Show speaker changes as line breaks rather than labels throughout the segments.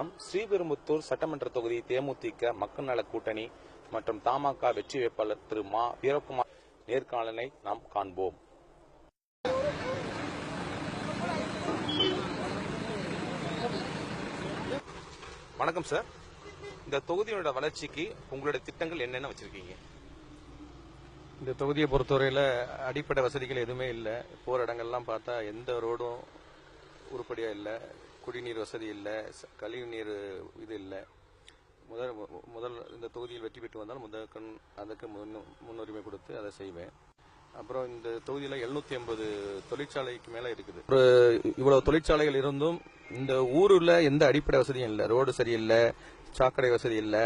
மாவட்டம் ஸ்ரீபெரும்புத்தூர் சட்டமன்ற தொகுதி தேமுதிக மக்கள் நல கூட்டணி மற்றும் தமாக வெற்றி வேட்பாளர் திரு மா வீரகுமார் நேர்காணலை நாம் காண்போம். வணக்கம் சார். இந்த தொகுதியோட வளர்ச்சிக்கு உங்களுடைய திட்டங்கள் என்னென்ன வச்சிருக்கீங்க?
இந்த தொகுதியை பொறுத்தவரையில அடிப்படை வசதிகள் எதுவுமே இல்லை. போற இடங்கள்லாம் பார்த்தா எந்த ரோடும் உருப்படியா இல்லை, குடிநீர் வசதி இல்லை, கழிவு நீர் இது இல்லை. முதல் இந்த தொகுதியில் வெற்றி பெற்று வந்தால் அதுக்கு முன்னுரிமை கொடுத்து அதை செய்வேன். அப்புறம் இந்த தொகுதியில் 750 தொழிற்சாலைக்கு மேல இருக்குது. இவ்வளவு தொழிற்சாலைகள் இருந்தும் இந்த ஊருல எந்த அடிப்படை வசதியும் இல்லை. ரோடு சரியில்லை, சாக்கடை வசதி இல்லை,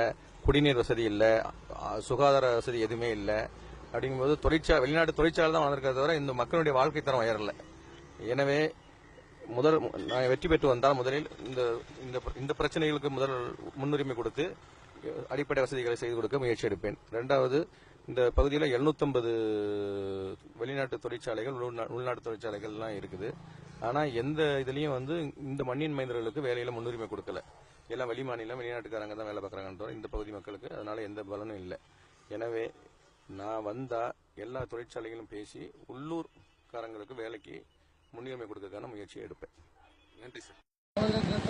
குடிநீர் வசதி இல்லை, சுகாதார வசதி எதுவுமே இல்லை. அப்படிங்கும்போது வெளிநாட்டு தொழிற்சாலை தான் வளர்க்கிறத தவிர இந்த மக்களுடைய வாழ்க்கை தரம் உயரல. எனவே நான் வெற்றி பெற்று வந்தால் முதலில் இந்த பிரச்சனைகளுக்கு முன்னுரிமை கொடுத்து அடிப்படை வசதிகளை செய்து கொடுக்க முயற்சி எடுப்பேன். இரண்டாவது, இந்த பகுதியில் 750 வெளிநாட்டு தொழிற்சாலைகள், உள்நாட்டு தொழிற்சாலைகள் எல்லாம் இருக்குது. ஆனா எந்த இதுலயும் இந்த மண்ணின் மைந்தர்களுக்கு வேலையில முன்னுரிமை கொடுக்கல. எல்லாம் வெளிநாட்டுக்காரங்க தான் வேலை பார்க்கறாங்க இந்த பகுதி மக்களுக்கு. அதனால எந்த பலனும் இல்லை. எனவே நான் வந்தா எல்லா தொழிற்சாலைகளும் பேசி உள்ளூர்காரங்களுக்கு வேலைக்கு முன்னுரிமை கொடுக்கறதுக்கான முயற்சியை எடுப்பேன். நன்றி சார்.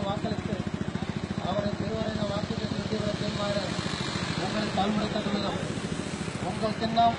வாக்களித்து அவரை திருவரைந்த வாக்குறுதி உங்கள் தாழ்முறை உங்கள் சின்னம்